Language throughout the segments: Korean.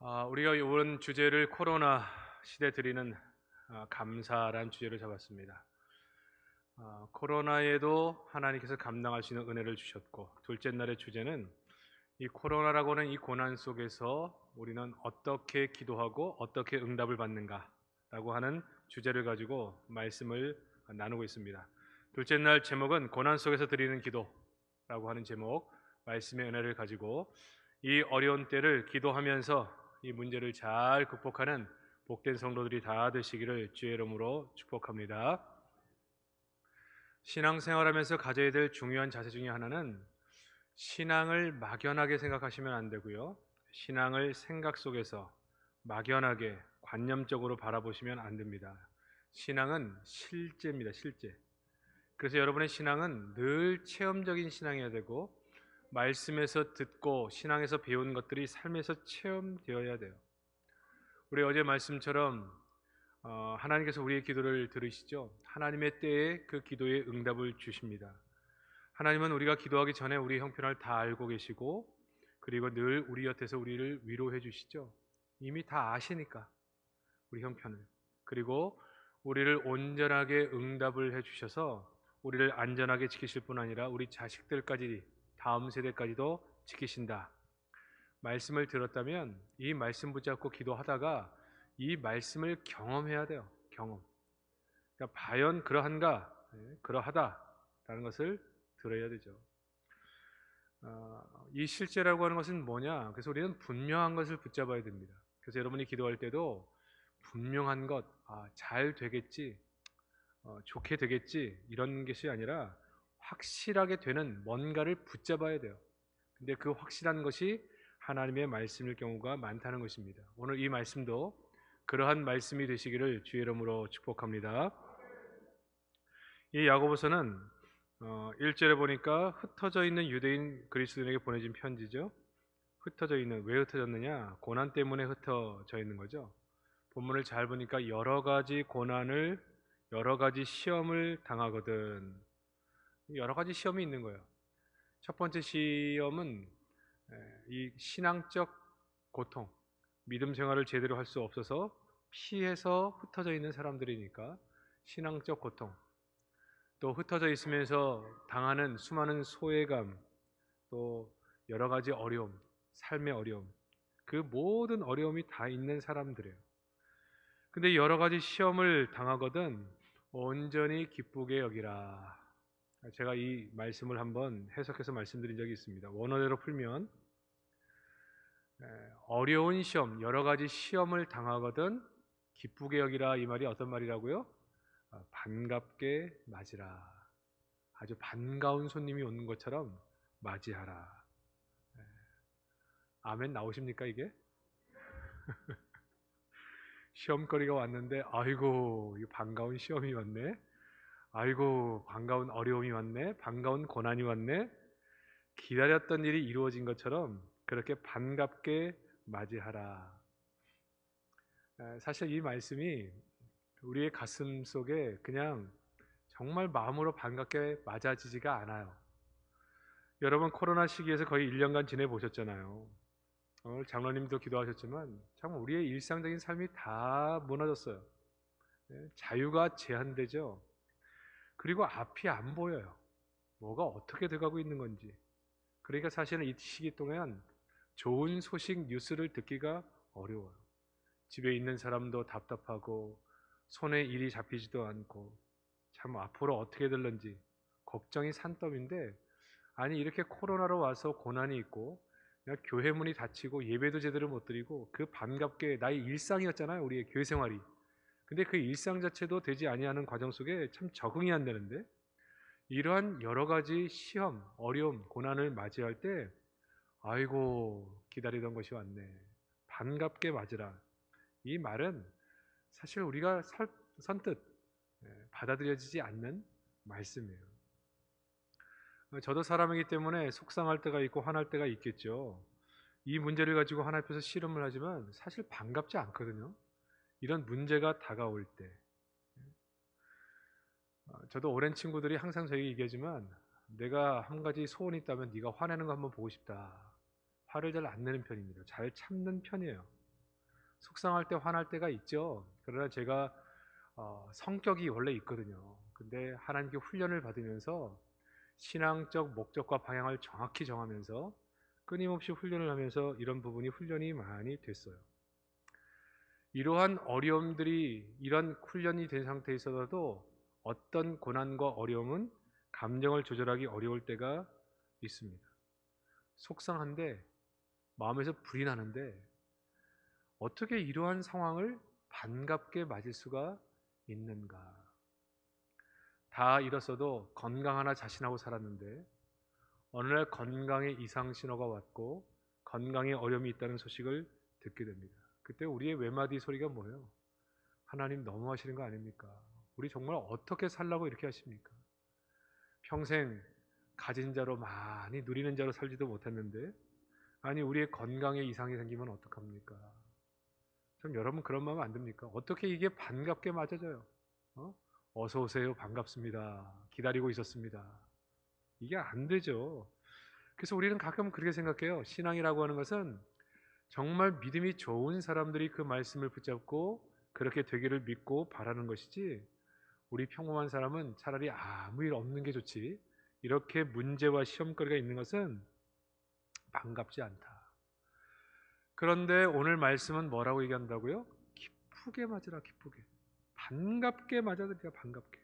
우리가 이번 주제를 코로나 시대 드리는 감사란 주제를 잡았습니다. 코로나에도 하나님께서 감당할 수 있는 은혜를 주셨고, 둘째 날의 주제는 이 코로나라고 하는 이 고난 속에서 우리는 어떻게 기도하고 어떻게 응답을 받는가라고 하는 주제를 가지고 말씀을 나누고 있습니다. 둘째 날 제목은 고난 속에서 드리는 기도라고 하는 제목, 말씀의 은혜를 가지고 이 어려운 때를 기도하면서 이 문제를 잘 극복하는 복된 성도들이 다 되시기를 주의 이름으로 축복합니다. 신앙생활하면서 가져야 될 중요한 자세 중에 하나는 신앙을 막연하게 생각하시면 안 되고요. 신앙을 생각 속에서 막연하게 관념적으로 바라보시면 안 됩니다. 신앙은 실제입니다. 실제. 그래서 여러분의 신앙은 늘 체험적인 신앙이어야 되고, 말씀에서 듣고 신앙에서 배운 것들이 삶에서 체험되어야 돼요. 우리 어제 말씀처럼 하나님께서 우리의 기도를 들으시죠. 하나님의 때에 그 기도에 응답을 주십니다. 하나님은 우리가 기도하기 전에 우리 형편을 다 알고 계시고, 그리고 늘 우리 곁에서 우리를 위로해 주시죠. 이미 다 아시니까 우리 형편을. 그리고 우리를 온전하게 응답을 해 주셔서 우리를 안전하게 지키실 뿐 아니라 우리 자식들까지, 다음 세대까지도 지키신다. 말씀을 들었다면 이 말씀 붙잡고 기도하다가 이 말씀을 경험해야 돼요. 경험. 그러니까 과연 그러한가? 그러하다라는 것을 들어야 되죠. 이 실제라고 하는 것은 뭐냐? 그래서 우리는 분명한 것을 붙잡아야 됩니다. 그래서 여러분이 기도할 때도 분명한 것, 잘 되겠지, 좋게 되겠지, 이런 것이 아니라 확실하게 되는 뭔가를 붙잡아야 돼요. 근데 그 확실한 것이 하나님의 말씀일 경우가 많다는 것입니다. 오늘 이 말씀도 그러한 말씀이 되시기를 주의 이름으로 축복합니다. 이 야고보서는 1절에 보니까 흩어져 있는 유대인 그리스도인에게 보내진 편지죠. 흩어져 있는, 왜 흩어졌느냐? 고난 때문에 흩어져 있는 거죠. 본문을 잘 보니까 여러 가지 고난을, 여러 가지 시험을 당하거든. 여러 가지 시험이 있는 거예요. 첫 번째 시험은 이 신앙적 고통, 믿음 생활을 제대로 할 수 없어서 피해서 흩어져 있는 사람들이니까 신앙적 고통, 또 흩어져 있으면서 당하는 수많은 소외감, 또 여러 가지 어려움, 삶의 어려움, 그 모든 어려움이 다 있는 사람들이에요. 근데 여러 가지 시험을 당하거든 온전히 기쁘게 여기라. 제가 이 말씀을 한번 해석해서 말씀드린 적이 있습니다. 원어대로 풀면 어려운 시험, 여러 가지 시험을 당하거든 기쁘게 여기라, 이 말이 어떤 말이라고요? 반갑게 맞으라. 아주 반가운 손님이 오는 것처럼 맞이하라. 아멘 나오십니까 이게? 시험거리가 왔는데 아이고 이 반가운 시험이 왔네. 아이고 반가운 어려움이 왔네. 반가운 고난이 왔네. 기다렸던 일이 이루어진 것처럼 그렇게 반갑게 맞이하라. 사실 이 말씀이 우리의 가슴 속에 그냥 정말 마음으로 반갑게 맞아지지가 않아요. 여러분 코로나 시기에서 거의 1년간 지내보셨잖아요. 오늘 장로님도 기도하셨지만 참 우리의 일상적인 삶이 다 무너졌어요. 자유가 제한되죠. 그리고 앞이 안 보여요. 뭐가 어떻게 돼가고 있는 건지. 그러니까 사실은 이 시기 동안 좋은 소식 뉴스를 듣기가 어려워요. 집에 있는 사람도 답답하고 손에 일이 잡히지도 않고 참 앞으로 어떻게 될런지 걱정이 산더미인데, 아니 이렇게 코로나로 와서 고난이 있고 교회 문이 닫히고 예배도 제대로 못 드리고 그 반갑게 나의 일상이었잖아요, 우리의 교회 생활이. 근데 그 일상 자체도 되지 아니하는 과정 속에 참 적응이 안 되는데, 이러한 여러 가지 시험, 어려움, 고난을 맞이할 때 아이고 기다리던 것이 왔네, 반갑게 맞으라. 이 말은 사실 우리가 선뜻 받아들여지지 않는 말씀이에요. 저도 사람이기 때문에 속상할 때가 있고 화날 때가 있겠죠. 이 문제를 가지고 하나님 앞에서 씨름을 하지만 사실 반갑지 않거든요. 이런 문제가 다가올 때. 저도 오랜 친구들이 항상 저에게 얘기하지만, 내가 한 가지 소원이 있다면 네가 화내는 거 한번 보고 싶다. 화를 잘 안 내는 편입니다. 잘 참는 편이에요. 속상할 때 화날 때가 있죠. 그러나 제가 성격이 원래 있거든요. 근데 하나님께 훈련을 받으면서 신앙적 목적과 방향을 정확히 정하면서 끊임없이 훈련을 하면서 이런 부분이 훈련이 많이 됐어요. 이러한 어려움들이 이런 훈련이 된 상태에 있어도 어떤 고난과 어려움은 감정을 조절하기 어려울 때가 있습니다. 속상한데 마음에서 불이 나는데 어떻게 이러한 상황을 반갑게 맞을 수가 있는가? 다 잃었어도 건강 하나 자신하고 살았는데 어느 날 건강에 이상 신호가 왔고 건강에 어려움이 있다는 소식을 듣게 됩니다. 그때 우리의 외마디 소리가 뭐예요? 하나님 너무하시는 거 아닙니까? 우리 정말 어떻게 살라고 이렇게 하십니까? 평생 가진 자로 많이 누리는 자로 살지도 못했는데 아니 우리의 건강에 이상이 생기면 어떡합니까? 좀 여러분 그런 마음 안 듭니까? 어떻게 이게 반갑게 맞아져요? 어서 오세요. 반갑습니다. 기다리고 있었습니다. 이게 안 되죠. 그래서 우리는 가끔 그렇게 생각해요. 신앙이라고 하는 것은 정말 믿음이 좋은 사람들이 그 말씀을 붙잡고 그렇게 되기를 믿고 바라는 것이지 우리 평범한 사람은 차라리 아무 일 없는 게 좋지 이렇게 문제와 시험거리가 있는 것은 반갑지 않다. 그런데 오늘 말씀은 뭐라고 얘기한다고요? 기쁘게 맞으라. 기쁘게 반갑게 맞아들이라. 반갑게.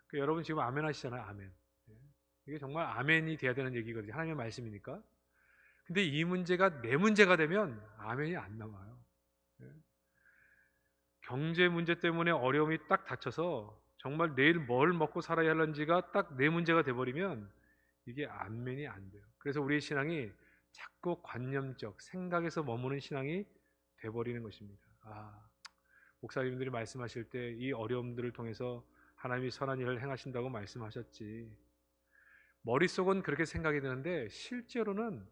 그러니까 여러분 지금 아멘 하시잖아요. 아멘. 이게 정말 아멘이 돼야 되는 얘기거든요. 하나님의 말씀이니까. 근데 이 문제가 내 문제가 되면 아멘이 안 나와요. 경제 문제 때문에 어려움이 딱 닥쳐서 정말 내일 뭘 먹고 살아야 할런지가 딱 내 문제가 돼버리면 이게 아멘이 안 돼요. 그래서 우리의 신앙이 자꾸 관념적 생각에서 머무는 신앙이 돼버리는 것입니다. 목사님들이 말씀하실 때 이 어려움들을 통해서 하나님이 선한 일을 행하신다고 말씀하셨지. 머릿속은 그렇게 생각이 드는데 실제로는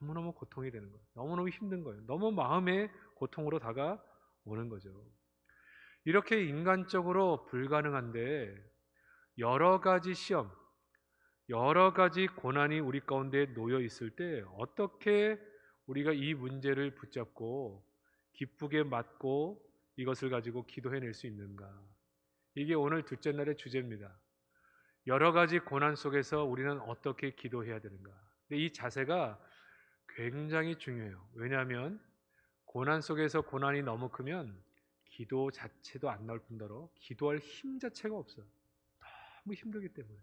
너무너무 고통이 되는 거예요. 너무너무 힘든 거예요. 너무 마음의 고통으로 다가오는 거죠. 이렇게 인간적으로 불가능한데 여러 가지 시험, 여러 가지 고난이 우리 가운데 놓여 있을 때 어떻게 우리가 이 문제를 붙잡고 기쁘게 맞고 이것을 가지고 기도해낼 수 있는가? 이게 오늘 둘째 날의 주제입니다. 여러 가지 고난 속에서 우리는 어떻게 기도해야 되는가? 근데 이 자세가 굉장히 중요해요. 왜냐하면 고난 속에서 고난이 너무 크면 기도 자체도 안 나올 뿐더러 기도할 힘 자체가 없어요. 너무 힘들기 때문에.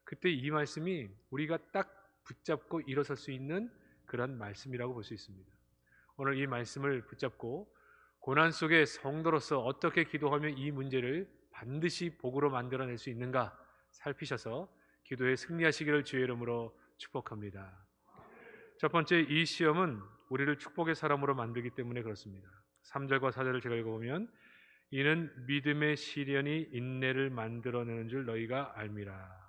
그때 이 말씀이 우리가 딱 붙잡고 일어설 수 있는 그런 말씀이라고 볼 수 있습니다. 오늘 이 말씀을 붙잡고 고난 속에 성도로서 어떻게 기도하면 이 문제를 반드시 복으로 만들어낼 수 있는가 살피셔서 기도에 승리하시기를 주의 이름으로 축복합니다. 첫 번째, 이 시험은 우리를 축복의 사람으로 만들기 때문에 그렇습니다. 3절과 4절을 제가 읽어보면 이는 믿음의 시련이 인내를 만들어내는 줄 너희가 알미라.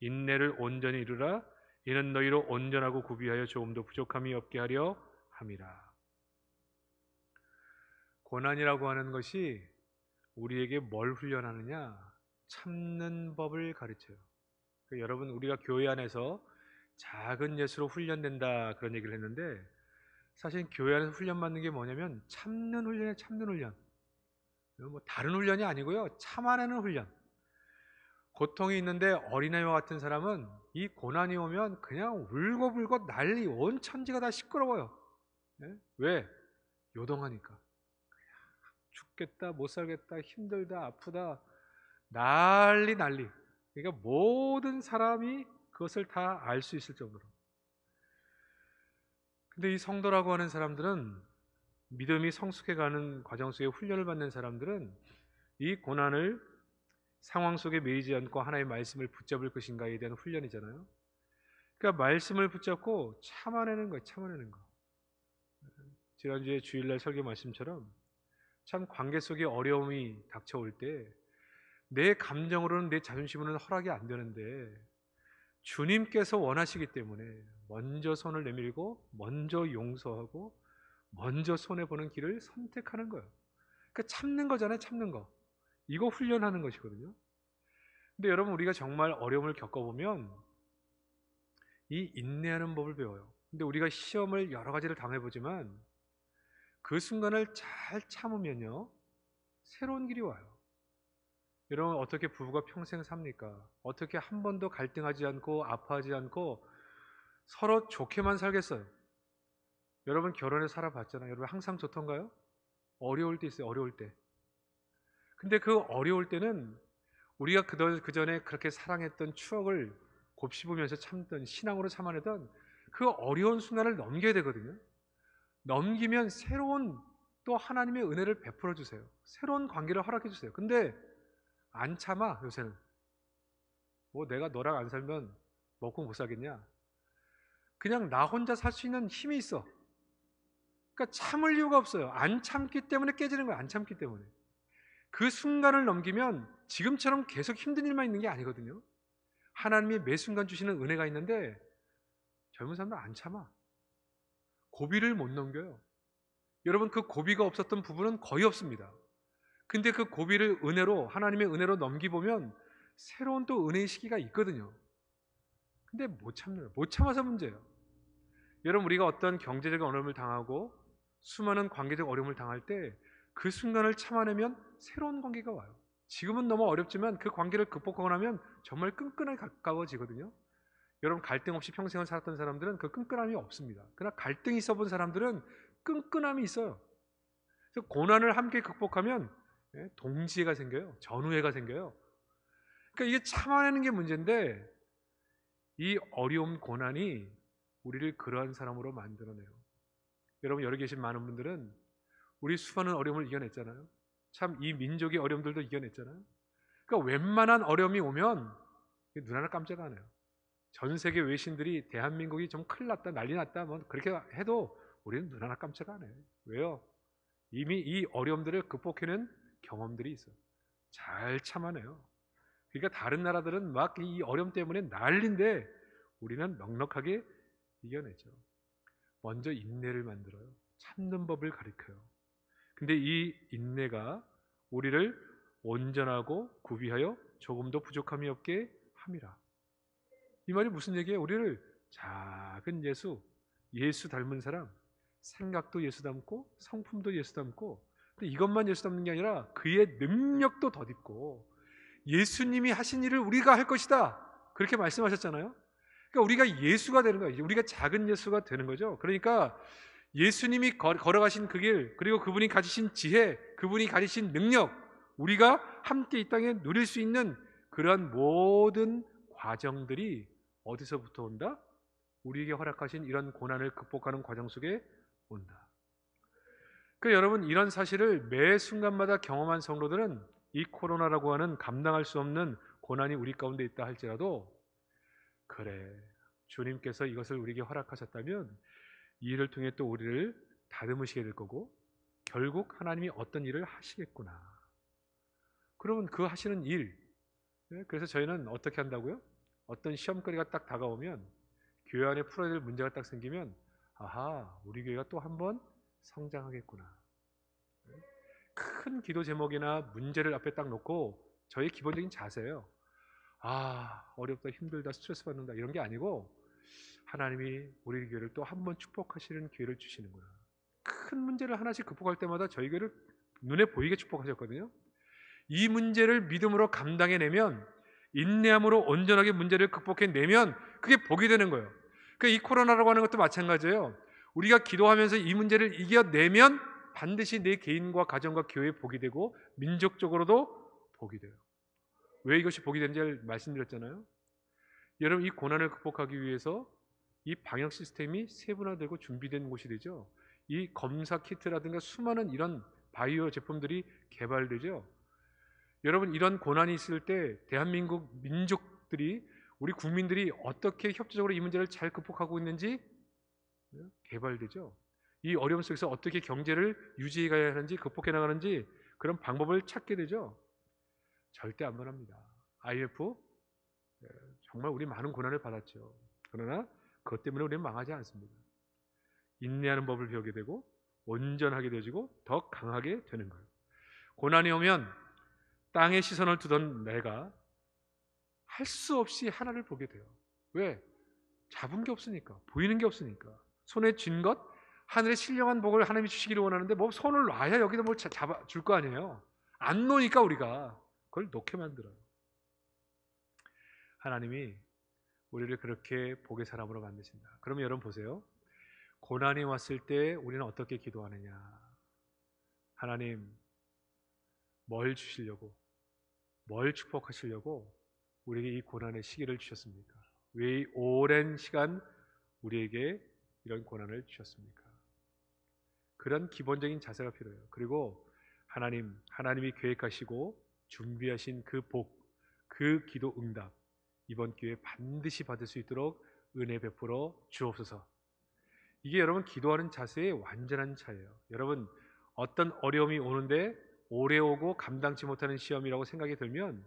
인내를 온전히 이루라. 이는 너희로 온전하고 구비하여 조금도 부족함이 없게 하려 함이라. 고난이라고 하는 것이 우리에게 뭘 훈련하느냐? 참는 법을 가르쳐요. 그러니까 여러분 우리가 교회 안에서 작은 예수로 훈련된다 그런 얘기를 했는데 사실 교회 안에서 훈련받는 게 뭐냐면 참는 훈련이에요. 참는 훈련. 뭐 다른 훈련이 아니고요. 참아내는 훈련. 고통이 있는데 어린아이와 같은 사람은 이 고난이 오면 그냥 울고불고 난리 온 천지가 다 시끄러워요. 왜? 요동하니까. 죽겠다, 못 살겠다, 힘들다, 아프다, 난리. 그러니까 모든 사람이 그것을 다 알 수 있을 정도로. 근데 이 성도라고 하는 사람들은 믿음이 성숙해가는 과정 속에 훈련을 받는 사람들은 이 고난을 상황 속에 매이지 않고 하나님의 말씀을 붙잡을 것인가에 대한 훈련이잖아요. 그러니까 말씀을 붙잡고 참아내는 거예요. 참아내는 거. 지난주에 주일날 설교 말씀처럼 참 관계 속에 어려움이 닥쳐올 때 내 감정으로는 내 자존심으로는 허락이 안 되는데 주님께서 원하시기 때문에 먼저 손을 내밀고 먼저 용서하고 먼저 손해보는 길을 선택하는 거예요. 그러니까 참는 거잖아요. 참는 거. 이거 훈련하는 것이거든요. 근데 여러분 우리가 정말 어려움을 겪어보면 이 인내하는 법을 배워요. 근데 우리가 시험을 여러 가지를 당해보지만 그 순간을 잘 참으면요, 새로운 길이 와요. 여러분, 어떻게 부부가 평생 삽니까? 어떻게 한 번도 갈등하지 않고 아파하지 않고 서로 좋게만 살겠어요? 여러분, 결혼해서 살아봤잖아요. 여러분, 항상 좋던가요? 어려울 때 있어요. 어려울 때. 근데 그 어려울 때는 우리가 그 전에 그렇게 사랑했던 추억을 곱씹으면서 참던, 신앙으로 참아내던 그 어려운 순간을 넘겨야 되거든요. 넘기면 새로운 또 하나님의 은혜를 베풀어 주세요. 새로운 관계를 허락해 주세요. 근데 안 참아. 요새는 뭐 내가 너랑 안 살면 먹고 못 살겠냐, 그냥 나 혼자 살 수 있는 힘이 있어. 그러니까 참을 이유가 없어요. 안 참기 때문에 깨지는 거예요. 안 참기 때문에. 그 순간을 넘기면 지금처럼 계속 힘든 일만 있는 게 아니거든요. 하나님이 매 순간 주시는 은혜가 있는데 젊은 사람들 안 참아. 고비를 못 넘겨요. 여러분, 그 고비가 없었던 부분은 거의 없습니다. 근데 그 고비를 은혜로, 하나님의 은혜로 넘기보면 새로운 또 은혜의 시기가 있거든요. 근데 못 참는, 못 참아서 문제예요. 여러분, 우리가 어떤 경제적 어려움을 당하고 수많은 관계적 어려움을 당할 때 그 순간을 참아내면 새로운 관계가 와요. 지금은 너무 어렵지만 그 관계를 극복하고 나면 정말 끈끈하게 가까워지거든요. 여러분, 갈등 없이 평생을 살았던 사람들은 그 끈끈함이 없습니다. 그러나 갈등이 있어 본 사람들은 끈끈함이 있어요. 그래서 고난을 함께 극복하면 동지애가 생겨요. 전우애가 생겨요. 그러니까 이게 참아내는 게 문제인데 이 어려움, 고난이 우리를 그러한 사람으로 만들어내요. 여러분, 여기 계신 많은 분들은 우리 수많은 어려움을 이겨냈잖아요. 참 이 민족의 어려움들도 이겨냈잖아요. 그러니까 웬만한 어려움이 오면 눈 하나 깜짝 안 해요. 전 세계 외신들이 대한민국이 좀 큰일 났다, 난리 났다, 뭐 그렇게 해도 우리는 눈 하나 깜짝 안 해요. 왜요? 이미 이 어려움들을 극복해낸 경험들이 있어요. 잘 참아내요. 그러니까 다른 나라들은 막 이 어려움 때문에 난리인데 우리는 넉넉하게 이겨내죠. 먼저 인내를 만들어요. 참는 법을 가르쳐요. 근데 이 인내가 우리를 온전하고 구비하여 조금도 부족함이 없게 함이라. 이 말이 무슨 얘기예요? 우리를 작은 예수 닮은 사람, 생각도 예수 닮고 성품도 예수 닮고, 근데 이것만 예수 닮는 게 아니라 그의 능력도 덧입고 예수님이 하신 일을 우리가 할 것이다, 그렇게 말씀하셨잖아요. 그러니까 우리가 예수가 되는 거예요. 우리가 작은 예수가 되는 거죠. 그러니까 예수님이 걸어가신 그 길, 그리고 그분이 가지신 지혜, 그분이 가지신 능력, 우리가 함께 이 땅에 누릴 수 있는 그러한 모든 과정들이 어디서부터 온다? 우리에게 허락하신 이런 고난을 극복하는 과정 속에 온다. 그러니까 여러분, 이런 사실을 매 순간마다 경험한 성도들은 이 코로나라고 하는 감당할 수 없는 고난이 우리 가운데 있다 할지라도, 그래, 주님께서 이것을 우리에게 허락하셨다면 이 일을 통해 또 우리를 다듬으시게 될 거고 결국 하나님이 어떤 일을 하시겠구나. 그러면 그 하시는 일, 그래서 저희는 어떻게 한다고요? 어떤 시험거리가 딱 다가오면, 교회 안에 풀어야 될 문제가 딱 생기면, 아하, 우리 교회가 또 한 번 성장하겠구나. 큰 기도 제목이나 문제를 앞에 딱 놓고 저희 기본적인 자세예요. 아, 어렵다, 힘들다, 스트레스 받는다, 이런 게 아니고 하나님이 우리 교회를 또 한 번 축복하시는 기회를 주시는구나. 큰 문제를 하나씩 극복할 때마다 저희 교회를 눈에 보이게 축복하셨거든요. 이 문제를 믿음으로 감당해내면, 인내함으로 온전하게 문제를 극복해내면 그게 복이 되는 거예요. 그러니까 이 코로나라고 하는 것도 마찬가지예요. 우리가 기도하면서 이 문제를 이겨내면 반드시 내 개인과 가정과 교회에 복이 되고 민족적으로도 복이 돼요. 왜 이것이 복이 되는지 말씀드렸잖아요. 여러분, 이 고난을 극복하기 위해서 이 방역 시스템이 세분화되고 준비된 곳이 되죠. 이 검사 키트라든가 수많은 이런 바이오 제품들이 개발되죠. 여러분, 이런 고난이 있을 때 대한민국 민족들이, 우리 국민들이 어떻게 협조적으로 이 문제를 잘 극복하고 있는지 개발되죠. 이 어려움 속에서 어떻게 경제를 유지해 가야 하는지, 극복해 나가는지 그런 방법을 찾게 되죠. 절대 안 변합니다. IMF 정말 우리 많은 고난을 받았죠. 그러나 그것 때문에 우리는 망하지 않습니다. 인내하는 법을 배우게 되고 온전하게 되어지고 더 강하게 되는 거예요. 고난이 오면 땅에 시선을 두던 내가 할 수 없이 하나를 보게 돼요. 왜? 잡은 게 없으니까, 보이는 게 없으니까. 손에 쥔 것 하늘의 신령한 복을 하나님이 주시기를 원하는데 뭐 손을 놔야 여기다 뭘 잡아 줄 거 아니에요. 안 놓으니까 우리가 그걸 놓게 만들어요. 하나님이 우리를 그렇게 복의 사람으로 만드신다. 그러면 여러분 보세요. 고난이 왔을 때 우리는 어떻게 기도하느냐? 하나님, 뭘 주시려고, 뭘 축복하시려고 우리에게 이 고난의 시기를 주셨습니까? 왜 이 오랜 시간 우리에게 이런 고난을 주셨습니까? 그런 기본적인 자세가 필요해요. 그리고 하나님이 계획하시고 준비하신 그 복, 그 기도 응답, 이번 기회에 반드시 받을 수 있도록 은혜 베풀어 주옵소서. 이게 여러분 기도하는 자세의 완전한 차이예요. 여러분 어떤 어려움이 오는데 오래 오고 감당치 못하는 시험이라고 생각이 들면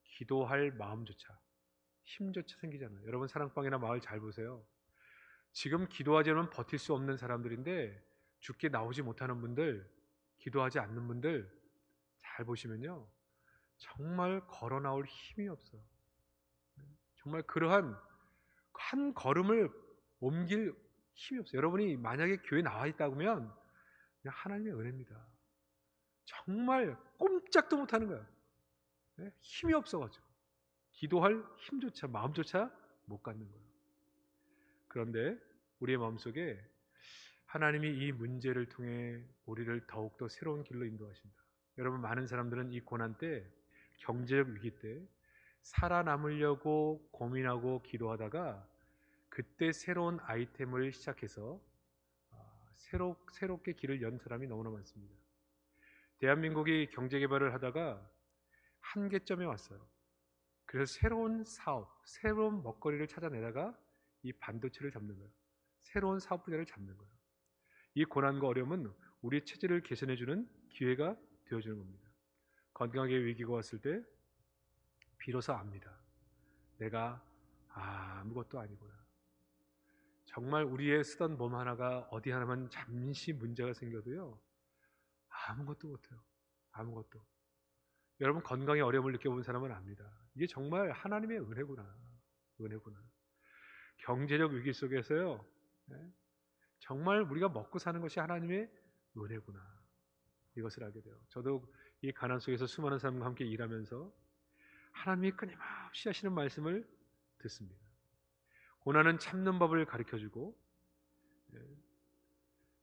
기도할 마음조차 힘조차 생기잖아요. 여러분 사랑방이나 마을 잘 보세요. 지금 기도하지 않으면 버틸 수 없는 사람들인데 죽게 나오지 못하는 분들, 기도하지 않는 분들 잘 보시면요, 정말 걸어 나올 힘이 없어요. 정말 그러한 한 걸음을 옮길 힘이 없어요. 여러분이 만약에 교회 나와 있다면 그냥 하나님의 은혜입니다. 정말 꼼짝도 못하는 거예요. 힘이 없어가지고 기도할 힘조차 마음조차 못 갖는 거예요. 그런데 우리의 마음속에 하나님이 이 문제를 통해 우리를 더욱더 새로운 길로 인도하신다. 여러분 많은 사람들은 이 고난 때, 경제적 위기 때 살아남으려고 고민하고 기도하다가 그때 새로운 아이템을 시작해서 새롭게 길을 연 사람이 너무나 많습니다. 대한민국이 경제개발을 하다가 한계점에 왔어요. 그래서 새로운 사업, 새로운 먹거리를 찾아내다가 이 반도체를 잡는 거예요. 새로운 사업 분야를 잡는 거예요. 이 고난과 어려움은 우리 체질을 개선해주는 기회가 되어주는 겁니다. 건강하게 위기가 왔을 때 비로소 압니다. 내가 아무것도 아니구나. 정말 우리의 쓰던 몸 하나가 어디 하나만 잠시 문제가 생겨도요, 아무것도 못해요. 아무것도. 여러분 건강에 어려움을 느껴본 사람은 압니다. 이게 정말 하나님의 은혜구나. 은혜구나. 경제적 위기 속에서요, 정말 우리가 먹고 사는 것이 하나님의 은혜구나. 이것을 알게 돼요. 저도 이 가난 속에서 수많은 사람과 함께 일하면서 하나님이 끊임없이 하시는 말씀을 듣습니다. 고난은 참는 법을 가르쳐주고,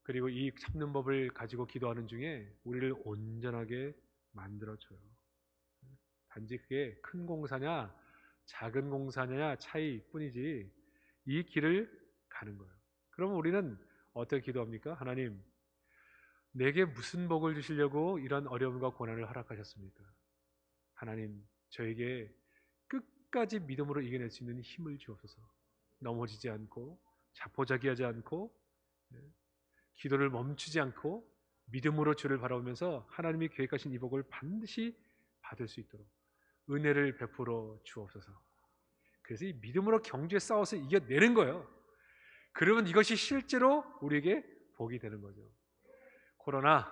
그리고 이 참는 법을 가지고 기도하는 중에 우리를 온전하게 만들어줘요. 단지 그게 큰 공사냐 작은 공사냐 차이뿐이지 이 길을 가는 거예요. 그러면 우리는 어떻게 기도합니까? 하나님, 내게 무슨 복을 주시려고 이런 어려움과 고난을 허락하셨습니까? 하나님, 저에게 끝까지 믿음으로 이겨낼 수 있는 힘을 주옵소서. 넘어지지 않고 자포자기하지 않고 기도를 멈추지 않고 믿음으로 주를 바라보면서 하나님이 계획하신 이 복을 반드시 받을 수 있도록 은혜를 베풀어 주옵소서. 그래서 이 믿음으로 경주에 싸워서 이겨내는 거예요. 그러면 이것이 실제로 우리에게 복이 되는 거죠. 코로나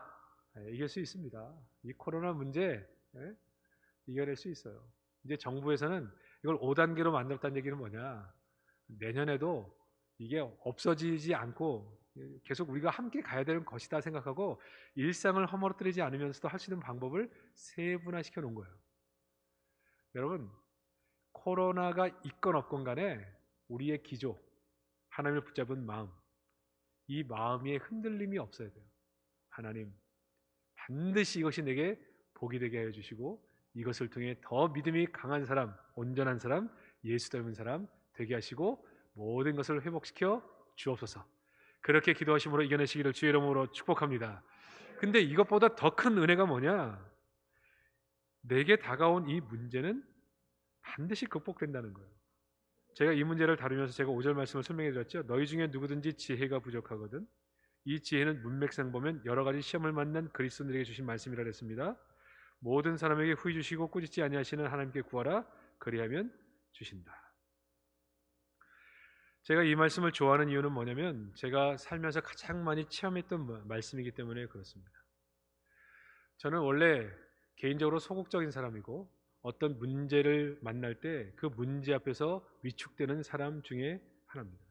이길 수 있습니다. 이 코로나 문제 이겨낼 수 있어요. 이제 정부에서는 이걸 5단계로 만들었다는 얘기는 뭐냐, 내년에도 이게 없어지지 않고 계속 우리가 함께 가야 되는 것이다 생각하고 일상을 허물어뜨리지 않으면서도 할 수 있는 방법을 세분화시켜 놓은 거예요. 여러분, 코로나가 있건 없건 간에 우리의 기조, 하나님을 붙잡은 마음, 이 마음의 흔들림이 없어야 돼요. 하나님, 반드시 이것이 내게 복이 되게 하여 주시고 이것을 통해 더 믿음이 강한 사람, 온전한 사람, 예수 닮은 사람 되게 하시고 모든 것을 회복시켜 주옵소서. 그렇게 기도하심으로 이겨내시기를 주의 이름으로 축복합니다. 근데 이것보다 더 큰 은혜가 뭐냐? 내게 다가온 이 문제는 반드시 극복된다는 거예요. 제가 이 문제를 다루면서 제가 5절 말씀을 설명해 드렸죠. 너희 중에 누구든지 지혜가 부족하거든. 이 지혜는 문맥상 보면 여러 가지 시험을 만난 그리스도인들에게 주신 말씀이라 했습니다. 모든 사람에게 후히 주시고 꾸짖지 아니하시는 하나님께 구하라. 그리하면 주신다. 제가 이 말씀을 좋아하는 이유는 뭐냐면 제가 살면서 가장 많이 체험했던 말씀이기 때문에 그렇습니다. 저는 원래 개인적으로 소극적인 사람이고 어떤 문제를 만날 때 그 문제 앞에서 위축되는 사람 중에 하나입니다.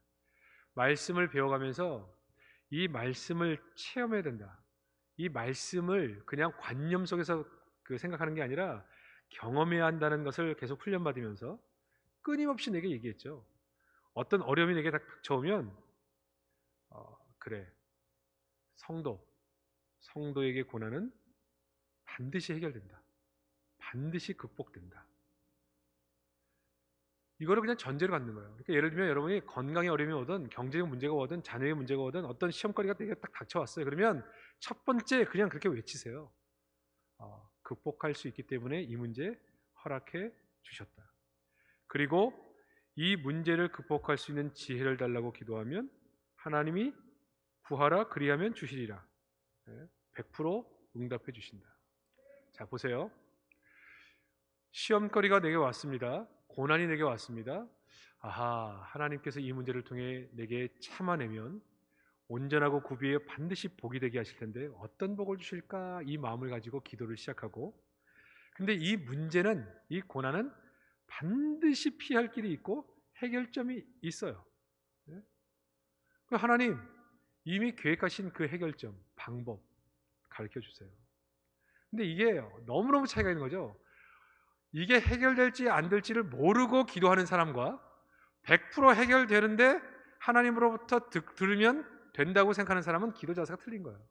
말씀을 배워가면서 이 말씀을 체험해야 된다. 이 말씀을 그냥 관념 속에서 생각하는 게 아니라 경험해야 한다는 것을 계속 훈련받으면서 끊임없이 내게 얘기했죠. 어떤 어려움이 내게 닥쳐오면 그래, 성도에게 고난은 반드시 해결된다. 반드시 극복된다. 이거를 그냥 전제로 갖는 거예요. 그러니까 예를 들면 여러분이 건강에 어려움이 오든 경제적 문제가 오든 자녀의 문제가 오든 어떤 시험거리가 되게 딱 닥쳐왔어요. 그러면 첫 번째 그냥 그렇게 외치세요. 극복할 수 있기 때문에 이 문제 허락해 주셨다. 그리고 이 문제를 극복할 수 있는 지혜를 달라고 기도하면 하나님이 구하라 그리하면 주시리라. 100% 응답해 주신다. 자, 보세요. 시험거리가 내게 왔습니다. 고난이 내게 왔습니다. 아하, 하나님께서 이 문제를 통해 내게 참아내면 온전하고 구비해 반드시 복이 되게 하실 텐데 어떤 복을 주실까? 이 마음을 가지고 기도를 시작하고, 근데 이 문제는, 이 고난은 반드시 피할 길이 있고 해결점이 있어요. 하나님 이미 계획하신 그 해결점, 방법 가르쳐 주세요. 근데 이게 너무너무 차이가 있는 거죠. 이게 해결될지 안 될지를 모르고 기도하는 사람과 100% 해결되는데 하나님으로부터 들으면 된다고 생각하는 사람은 기도 자세가 틀린 거예요.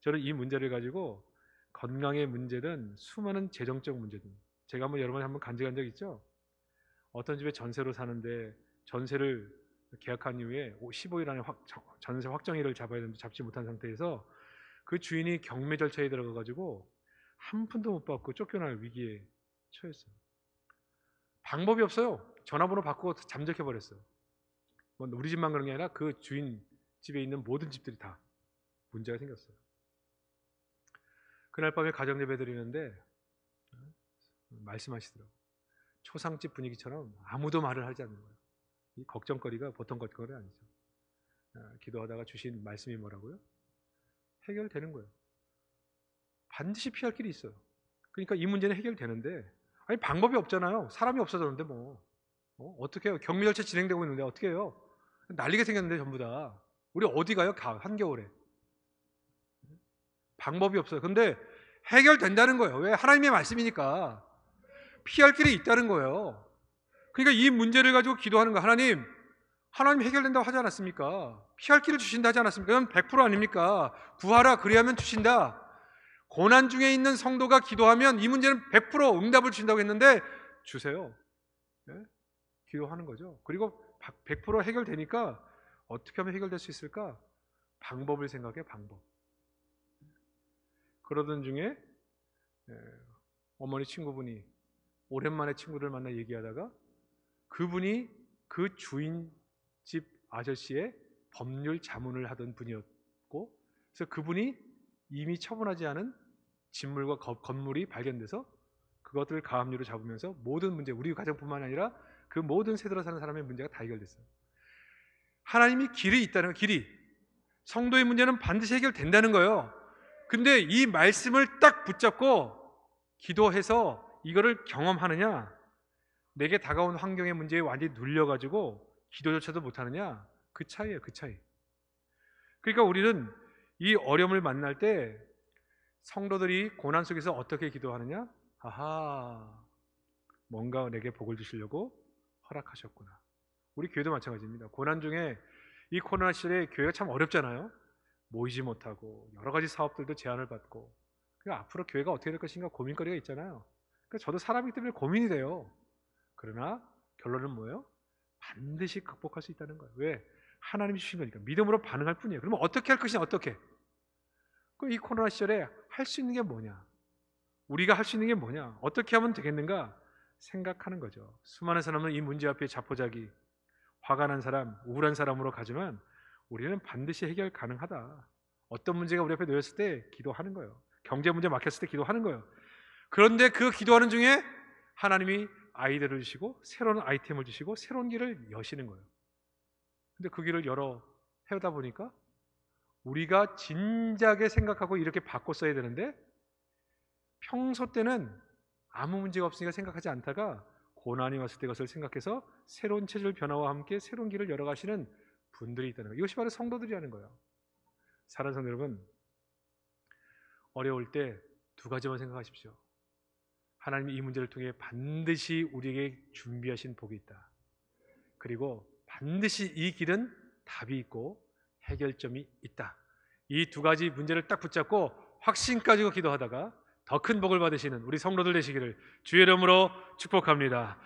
저는 이 문제를 가지고 건강의 문제든 수많은 재정적 문제든, 제가 여러분이 한번 간증한 적 있죠. 어떤 집에 전세로 사는데 전세를 계약한 이후에 15일 안에 전세 확정일을 잡아야 되는데 잡지 못한 상태에서 그 주인이 경매 절차에 들어가 가지고 한 푼도 못 받고 쫓겨날 위기에 처했어요. 방법이 없어요. 전화번호 바꾸고 잠적해 버렸어요. 우리 집만 그런 게 아니라 그 주인 집에 있는 모든 집들이 다 문제가 생겼어요. 그날 밤에 가정 예배 드리는데 말씀하시더라고요. 초상집 분위기처럼 아무도 말을 하지 않는 거예요. 이 걱정거리가 보통 걱정거리 아니죠. 기도하다가 주신 말씀이 뭐라고요? 해결되는 거예요. 반드시 피할 길이 있어요. 그러니까 이 문제는 해결되는데, 아니 방법이 없잖아요. 사람이 없어졌는데 어떻게 해요? 격리 절차 진행되고 있는데 어떻게 해요? 난리가 생겼는데 전부 다. 우리 어디 가요? 한겨울에. 방법이 없어요. 근데 해결된다는 거예요. 왜? 하나님의 말씀이니까. 피할 길이 있다는 거예요. 그러니까 이 문제를 가지고 기도하는 거예요. 하나님 해결된다고 하지 않았습니까? 피할 길을 주신다 하지 않았습니까? 그건 100% 아닙니까? 구하라 그리하면 주신다. 고난 중에 있는 성도가 기도하면 이 문제는 100% 응답을 주신다고 했는데 주세요. 네? 기도하는 거죠. 그리고 100% 해결되니까 어떻게 하면 해결될 수 있을까? 방법을 생각해, 방법. 그러던 중에 어머니 친구분이 오랜만에 친구를 만나 얘기하다가 그분이 그 주인집 아저씨의 법률 자문을 하던 분이었고, 그래서 그분이 이미 처분하지 않은 진물과 건물이 발견돼서 그것들을 가압류로 잡으면서 모든 문제, 우리 가정뿐만 아니라 그 모든 세대로 사는 사람의 문제가 다 해결됐어요. 하나님이 길이 있다는 거예요. 길이. 성도의 문제는 반드시 해결된다는 거예요. 근데 이 말씀을 딱 붙잡고 기도해서 이거를 경험하느냐, 내게 다가온 환경의 문제에 완전히 눌려가지고 기도조차도 못하느냐, 그 차이예요. 그 차이. 그러니까 우리는 이 어려움을 만날 때 성도들이 고난 속에서 어떻게 기도하느냐? 아하, 뭔가 내게 복을 주시려고 허락하셨구나. 우리 교회도 마찬가지입니다. 고난 중에 이 코로나 시절에 교회가 참 어렵잖아요. 모이지 못하고 여러 가지 사업들도 제한을 받고, 그러니까 앞으로 교회가 어떻게 될 것인가 고민거리가 있잖아요. 그러니까 저도 사람이기 때문에 고민이 돼요. 그러나 결론은 뭐예요? 반드시 극복할 수 있다는 거예요. 왜? 하나님이 주신 거니까. 믿음으로 반응할 뿐이에요. 그러면 어떻게 할 것이냐? 어떻게? 이 코로나 시절에 할 수 있는 게 뭐냐? 우리가 할 수 있는 게 뭐냐? 어떻게 하면 되겠는가? 생각하는 거죠. 수많은 사람은 이 문제 앞에 자포자기, 화가 난 사람, 우울한 사람으로 가지만 우리는 반드시 해결 가능하다. 어떤 문제가 우리 앞에 놓였을 때 기도하는 거예요. 경제 문제 막혔을 때 기도하는 거예요. 그런데 그 기도하는 중에 하나님이 아이디어를 주시고 새로운 아이템을 주시고 새로운 길을 여시는 거예요. 근데 그 길을 해오다 보니까 우리가 진작에 생각하고 이렇게 바꿨어야 되는데 평소 때는 아무 문제가 없으니까 생각하지 않다가 고난이 왔을 때 그것을 생각해서 새로운 체질 변화와 함께 새로운 길을 열어가시는 분들이 있다는 거예요. 이것이 바로 성도들이라는 거예요. 사랑하는 성도 여러분, 어려울 때 두 가지만 생각하십시오. 하나님이 이 문제를 통해 반드시 우리에게 준비하신 복이 있다. 그리고 반드시 이 길은 답이 있고 해결점이 있다. 이 두 가지 문제를 딱 붙잡고 확신 가지고 기도하다가 더 큰 복을 받으시는 우리 성도들 되시기를 주의 이름으로 축복합니다.